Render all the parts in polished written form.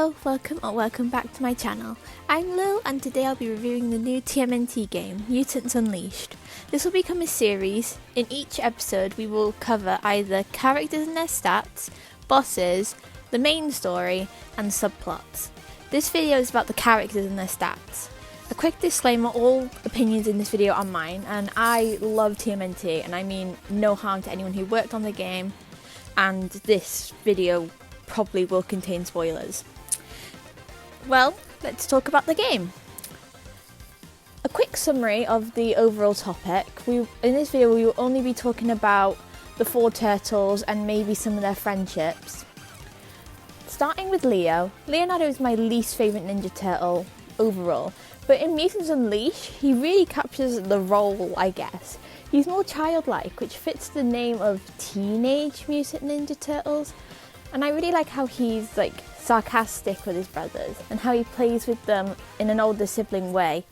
Hello, welcome back to my channel. I'm Lou and today I'll be reviewing the new TMNT game, Mutants Unleashed. This will become a series. In each episode we will cover either characters and their stats, bosses, the main story and subplots. This video is about the characters and their stats. A quick disclaimer, all opinions in this video are mine and I love TMNT, and I mean no harm to anyone who worked on the game, and this video probably will contain spoilers. Well, let's talk about the game. A quick summary of the overall topic. In this video we will only be talking about the four turtles and maybe some of their friendships. Starting with Leo. Leonardo is my least favourite Ninja Turtle overall, but in Mutants Unleashed he really captures the role, I guess. He's more childlike, which fits the name of Teenage Mutant Ninja Turtles. And I really like how he's sarcastic with his brothers and how he plays with them in an older sibling way.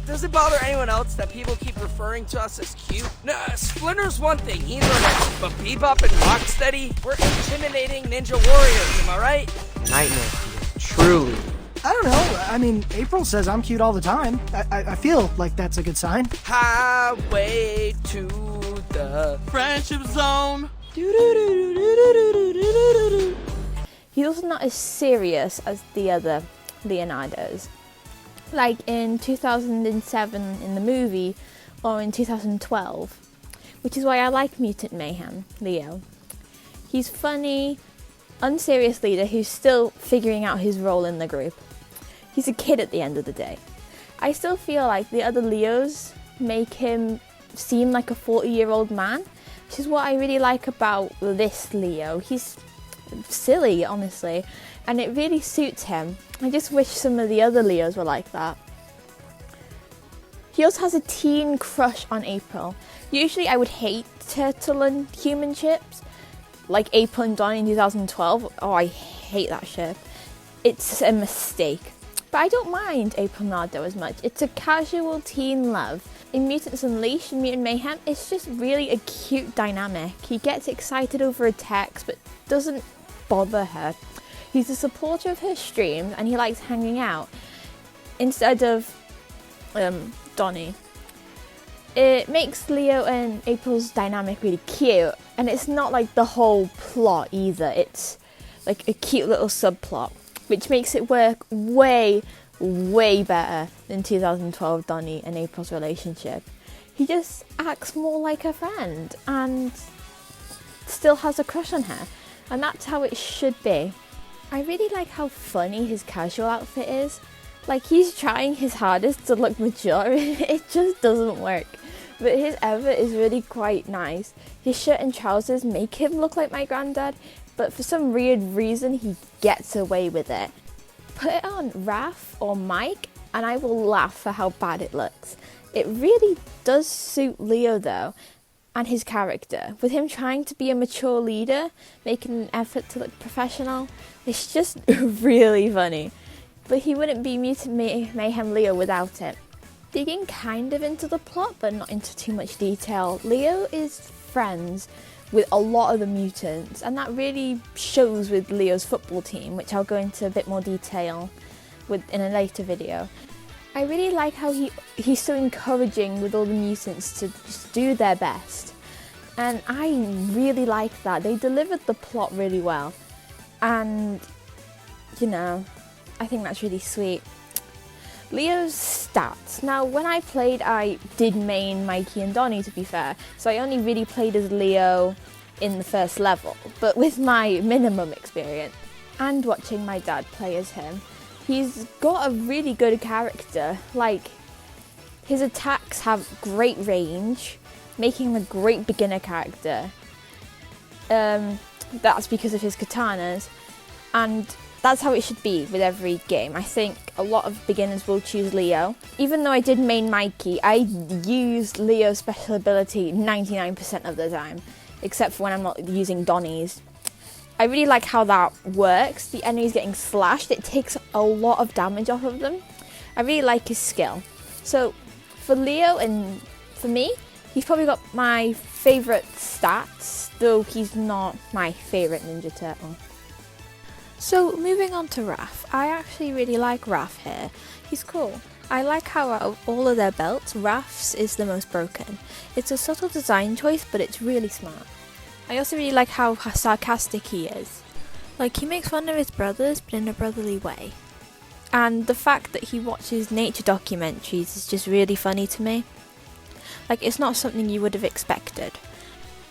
Does it bother anyone else that people keep referring to us as cute? No, Splinter's one thing, he's our next, but Bebop and Rocksteady, we're intimidating ninja warriors, am I right? Nightmare, truly. I don't know, I mean, April says I'm cute all the time. I feel like that's a good sign. Highway to the Friendship zone. He's also not as serious as the other Leonardos. Like in 2007 in the movie, or in 2012, which is why I like Mutant Mayhem, Leo. He's funny, unserious leader who's still figuring out his role in the group. He's a kid at the end of the day. I still feel like the other Leos make him seem like a 40-year-old man, which is what I really like about this Leo. He's silly, honestly, and it really suits him. I just wish some of the other Leos were like that. He also has a teen crush on April. Usually I would hate turtle and human ships, like April and Donnie in 2012. Oh, I hate that ship. It's a mistake. But I don't mind April Nardo as much. It's a casual teen love. In Mutants Unleashed and Mutant Mayhem, it's just really a cute dynamic. He gets excited over a text but doesn't bother her. He's a supporter of her streams and he likes hanging out instead of Donnie. It makes Leo and April's dynamic really cute, and it's not like the whole plot either. It's like a cute little subplot, which makes it work way better than 2012 Donnie and April's relationship. He just acts more like a friend and still has a crush on her, and that's how it should be. I really like how funny his casual outfit is. Like, he's trying his hardest to look mature, it just doesn't work. But his effort is really quite nice. His shirt and trousers make him look like my granddad, but for some weird reason he gets away with it. Put it on Raph or Mike and I will laugh for how bad it looks. It really does suit Leo though, and his character. With him trying to be a mature leader, making an effort to look professional, it's just really funny. But he wouldn't be Mutant Mayhem Leo without it. Digging kind of into the plot, but not into too much detail, Leo is friends with a lot of the mutants, and that really shows with Leo's football team, which I'll go into a bit more detail with in a later video. I really like how he's so encouraging with all the mutants to just do their best, and I really like that. They delivered the plot really well, and you know, I think that's really sweet. Leo's stats. Now, when I played, I did main Mikey and Donnie, to be fair, so I only really played as Leo in the first level. But with my minimum experience and watching my dad play as him, he's got a really good character. Like, his attacks have great range, making him a great beginner character. That's because of his katanas, and that's how it should be with every game. I think a lot of beginners will choose Leo. Even though I did main Mikey, I use Leo's special ability 99% of the time, except for when I'm not using Donnie's. I really like how that works. The enemies getting slashed, it takes a lot of damage off of them. I really like his skill. So for Leo and for me, he's probably got my favourite stats, though he's not my favourite Ninja Turtle. So moving on to Raph, I actually really like Raph here. He's cool. I like how out of all of their belts, Raph's is the most broken. It's a subtle design choice, but it's really smart. I also really like how sarcastic he is. Like, he makes fun of his brothers, but in a brotherly way. And the fact that he watches nature documentaries is just really funny to me. Like, it's not something you would have expected.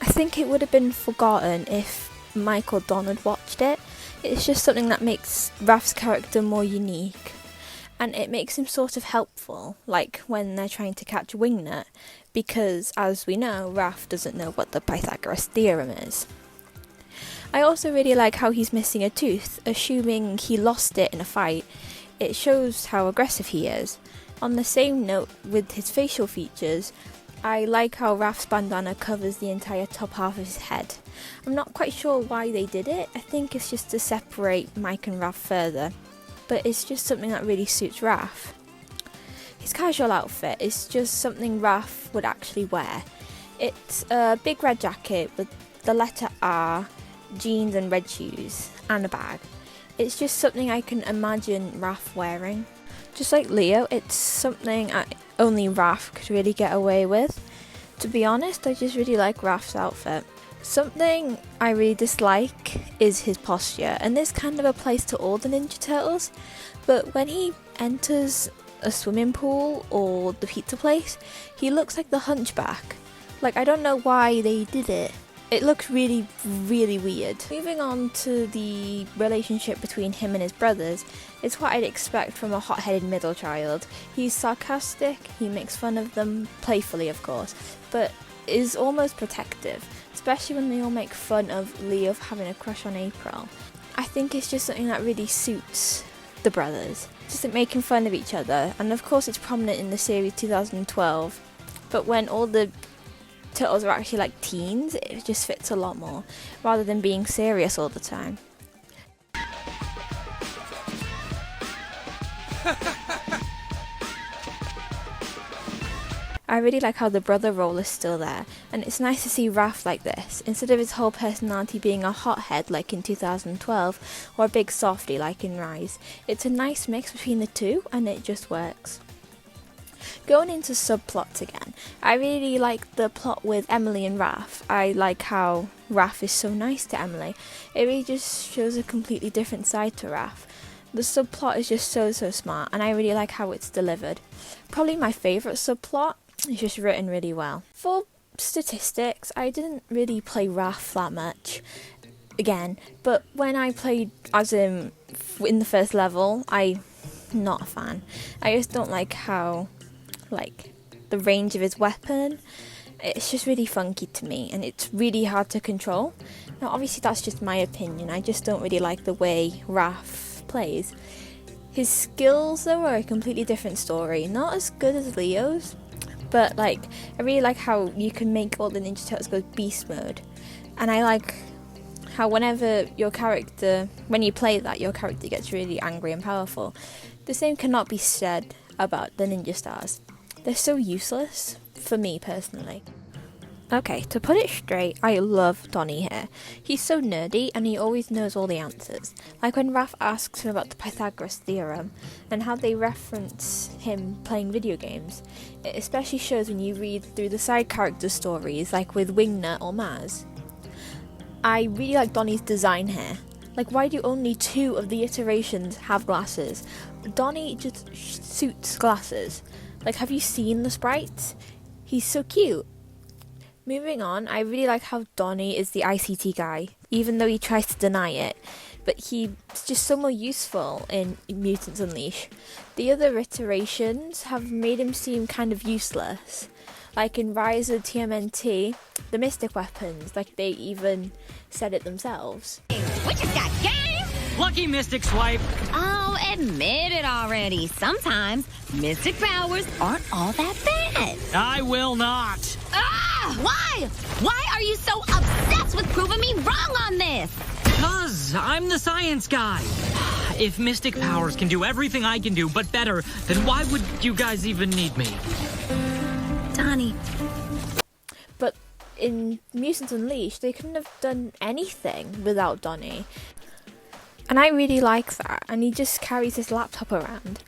I think it would have been forgotten if Mike or Don had watched it. It's just something that makes Raph's character more unique. And it makes him sort of helpful, like when they're trying to catch Wingnut, because as we know, Raph doesn't know what the Pythagoras theorem is. I also really like how he's missing a tooth, assuming he lost it in a fight. It shows how aggressive he is. On the same note, with his facial features, I like how Raph's bandana covers the entire top half of his head. I'm not quite sure why they did it. I think it's just to separate Mike and Raph further, but it's just something that really suits Raph. His casual outfit is just something Raph would actually wear. It's a big red jacket with the letter R, jeans and red shoes, and a bag. It's just something I can imagine Raph wearing. Just like Leo, it's something only Raph could really get away with. To be honest, I just really like Raph's outfit. Something I really dislike is his posture, and this kind of applies to all the Ninja Turtles, but when he enters a swimming pool or the pizza place, he looks like the Hunchback. Like, I don't know why they did it. It looks really, really weird. Moving on to the relationship between him and his brothers, it's what I'd expect from a hot-headed middle child. He's sarcastic, he makes fun of them, playfully of course, but is almost protective, especially when they all make fun of Leo having a crush on April. I think it's just something that really suits the brothers, just like making fun of each other, and of course it's prominent in the series 2012, but when all the Turtles are actually like teens, it just fits a lot more, rather than being serious all the time. I really like how the brother role is still there, and it's nice to see Raph like this, instead of his whole personality being a hothead like in 2012, or a big softie like in Rise. It's a nice mix between the two, and it just works. Going into subplots again, I really like the plot with Emily and Raph. I like how Raph is so nice to Emily. It really just shows a completely different side to Raph. The subplot is just so smart, and I really like how it's delivered. Probably my favourite subplot. It's just written really well. For statistics, I didn't really play Raph that much, again, but when I played as in the first level, I'm not a fan. I just don't like how, like, the range of his weapon, it's just really funky to me, and it's really hard to control. Now obviously that's just my opinion, I just don't really like the way Raph plays. His skills though are a completely different story, not as good as Leo's, but like, I really like how you can make all the Ninja Turtles go beast mode, and I like how whenever when you play that, your character gets really angry and powerful. The same cannot be said about the Ninja Stars. They're so useless, for me personally. Okay, to put it straight, I love Donnie here. He's so nerdy and he always knows all the answers. Like when Raph asks him about the Pythagoras theorem and how they reference him playing video games. It especially shows when you read through the side character stories, like with Wingnut or Maz. I really like Donnie's design here. Like, why do only 2 of the iterations have glasses? Donnie just suits glasses. Like, have you seen the sprites? He's so cute. Moving on, I really like how Donnie is the ICT guy, even though he tries to deny it. But he's just so more useful in Mutants Unleashed. The other iterations have made him seem kind of useless. Like in Rise of TMNT, the mystic weapons, like they even said it themselves. What you got, gang? Lucky Mystic Swipe. Oh, admit it already. Sometimes mystic powers aren't all that bad. I will not. Ah! Why? Why are you so obsessed with proving me wrong on this? Because I'm the science guy. If mystic powers can do everything I can do, but better, then why would you guys even need me? Donnie. But in Mutants Unleashed, they couldn't have done anything without Donnie. And I really like that, and he just carries his laptop around.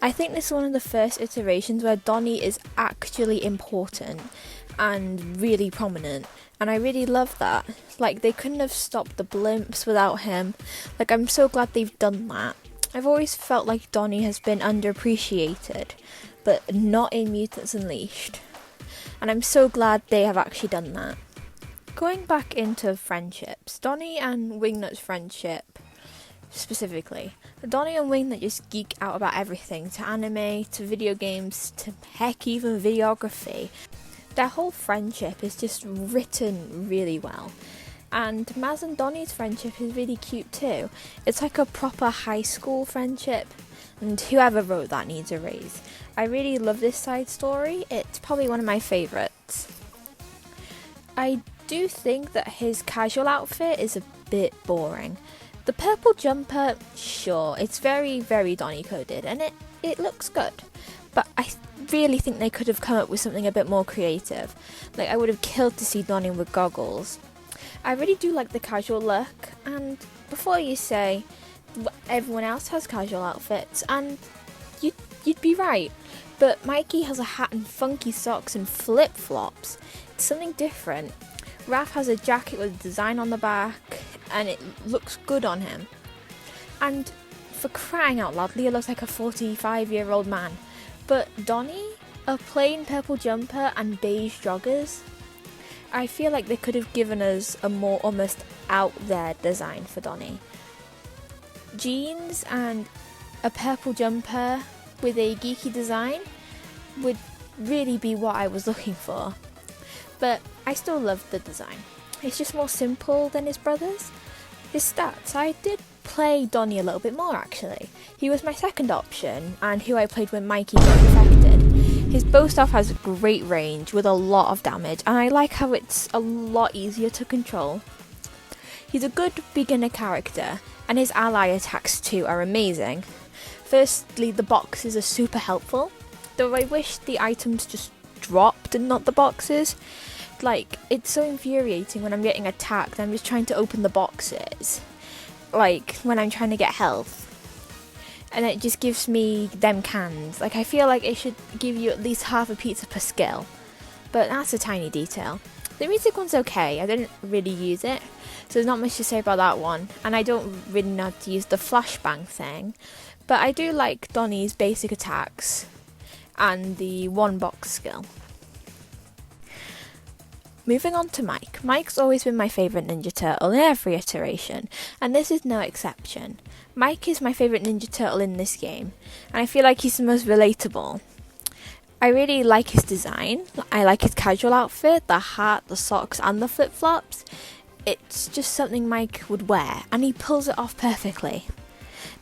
I think this is one of the first iterations where Donnie is actually important and really prominent, and I really love that. Like, they couldn't have stopped the blimps without him. Like, I'm so glad they've done that. I've always felt like Donnie has been underappreciated, but not in Mutants Unleashed. And I'm so glad they have actually done that. Going back into friendships, Donnie and Wingnut's friendship specifically. Donnie and Wingnut just geek out about everything, to anime, to video games, to heck even videography. Their whole friendship is just written really well. And Maz and Donnie's friendship is really cute too. It's like a proper high school friendship, and whoever wrote that needs a raise. I really love this side story. It's probably one of my favourites. I do think that his casual outfit is a bit boring. The purple jumper, sure, it's very, very Donnie coded, and it looks good. But I really think they could have come up with something a bit more creative. Like, I would have killed to see Donnie with goggles. I really do like the casual look, and before you say everyone else has casual outfits, and you'd be right, but Mikey has a hat and funky socks and flip-flops. It's something different. Raph has a jacket with design on the back, and it looks good on him. And for crying out loud, Leo looks like a 45-year-old man. But Donnie, a plain purple jumper and beige joggers, I feel like they could have given us a more almost out there design for Donnie. Jeans and a purple jumper with a geeky design would really be what I was looking for. But I still love the design. It's just more simple than his brothers. His stats, I did play Donnie a little bit more actually. He was my second option, and who I played when Mikey got infected. His bow staff has great range with a lot of damage, and I like how it's a lot easier to control. He's a good beginner character, and his ally attacks too are amazing. Firstly, the boxes are super helpful, though I wish the items just dropped and not the boxes. Like, it's so infuriating when I'm getting attacked and I'm just trying to open the boxes. Like, when I'm trying to get health. And it just gives me them cans. Like, I feel like it should give you at least half a pizza per skill. But that's a tiny detail. The music one's okay. I didn't really use it, so there's not much to say about that one. And I don't really know how to use the flashbang thing. But I do like Donnie's basic attacks and the one box skill. Moving on to Mike. Mike's always been my favourite Ninja Turtle in every iteration, and this is no exception. Mike is my favourite Ninja Turtle in this game, and I feel like he's the most relatable. I really like his design. I like his casual outfit, the hat, the socks, and the flip-flops. It's just something Mike would wear, and he pulls it off perfectly.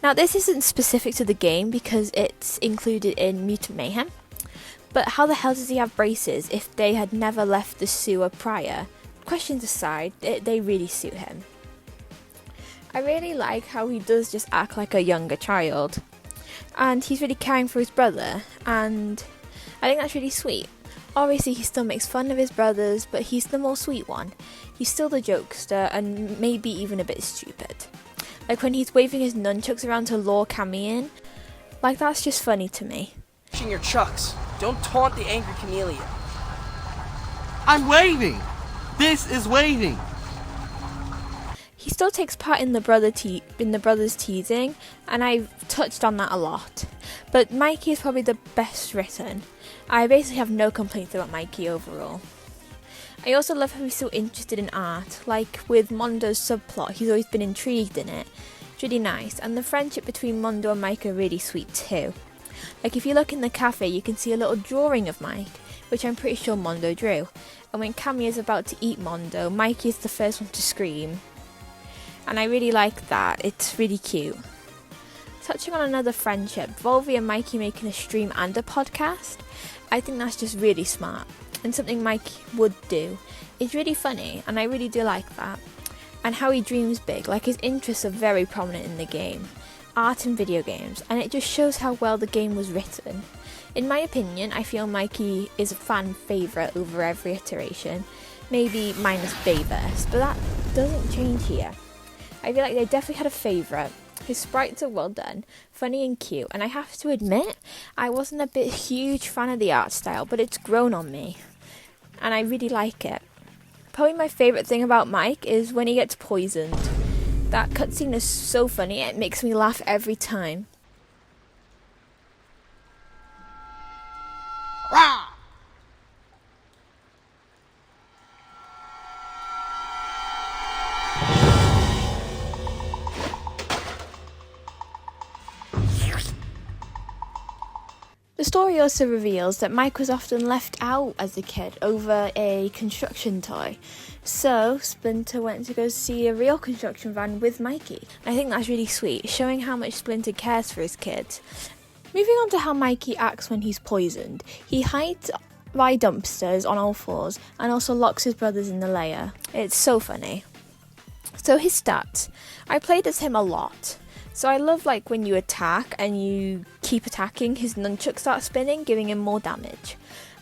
Now, this isn't specific to the game because it's included in Mutant Mayhem. But how the hell does he have braces if they had never left the sewer prior? Questions aside, they really suit him. I really like how he does just act like a younger child. And he's really caring for his brother, and I think that's really sweet. Obviously he still makes fun of his brothers, but he's the more sweet one. He's still the jokester, and maybe even a bit stupid. Like when he's waving his nunchucks around to lure Cammy in. Like, that's just funny to me. Your chucks. Don't taunt the angry chameleon. I'm waving! This is waving! He still takes part in the brothers teasing, and I've touched on that a lot. But Mikey is probably the best written. I basically have no complaints about Mikey overall. I also love how he's so interested in art. Like with Mondo's subplot, he's always been intrigued in it. It's really nice, and the friendship between Mondo and Mike are really sweet too. Like if you look in the cafe, you can see a little drawing of Mike, which I'm pretty sure Mondo drew. And when Cammy is about to eat Mondo, Mikey is the first one to scream. And I really like that, it's really cute. Touching on another friendship, Volvi and Mikey making a stream and a podcast, I think that's just really smart, and something Mike would do. It's really funny, and I really do like that. And how he dreams big, like his interests are very prominent in the game. Art and video games, and it just shows how well the game was written. In my opinion, I feel Mikey is a fan favourite over every iteration, maybe minus Bayverse, but that doesn't change here. I I feel like they definitely had a favourite. His sprites are well done, funny and cute, and I have to admit, I wasn't a huge fan of the art style, but it's grown on me, and I really like it. Probably my favourite thing about Mike is when he gets poisoned. That cutscene is so funny, it makes me laugh every time. The story also reveals that Mike was often left out as a kid over a construction toy. So Splinter went to go see a real construction van with Mikey. I think that's really sweet, showing how much Splinter cares for his kids. Moving on to how Mikey acts when he's poisoned. He hides by dumpsters on all fours and also locks his brothers in the lair. It's so funny. So his stats. I played as him a lot. So I love like when you attack and you keep attacking, his nunchuck starts spinning, giving him more damage.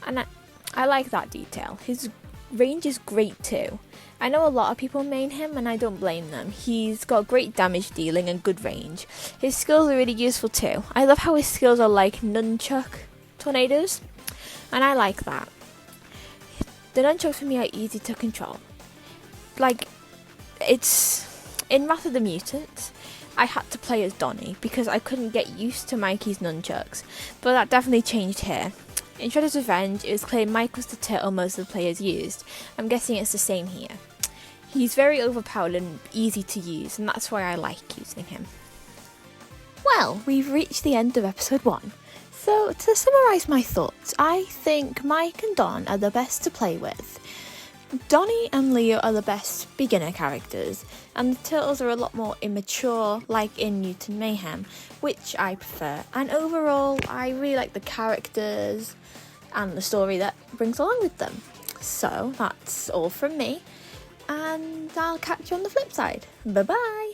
And I like that detail. His range is great too. I know a lot of people main him and I don't blame them. He's got great damage dealing and good range. His skills are really useful too. I love how his skills are like nunchuck tornadoes. And I like that. The nunchucks for me are easy to control. Like, it's in Wrath of the Mutants, I had to play as Donnie because I couldn't get used to Mikey's nunchucks, but that definitely changed here. In Shredder's Revenge, it was clear Mike was the turtle most of the players used. I'm guessing it's the same here. He's very overpowered and easy to use, and that's why I like using him. Well, we've reached the end of episode 1. So, to summarise my thoughts, I think Mike and Don are the best to play with. Donnie and Leo are the best beginner characters, and the turtles are a lot more immature, like in Mutant Mayhem, which I prefer. And overall, I really like the characters and the story that brings along with them. So, that's all from me, and I'll catch you on the flip side. Bye bye!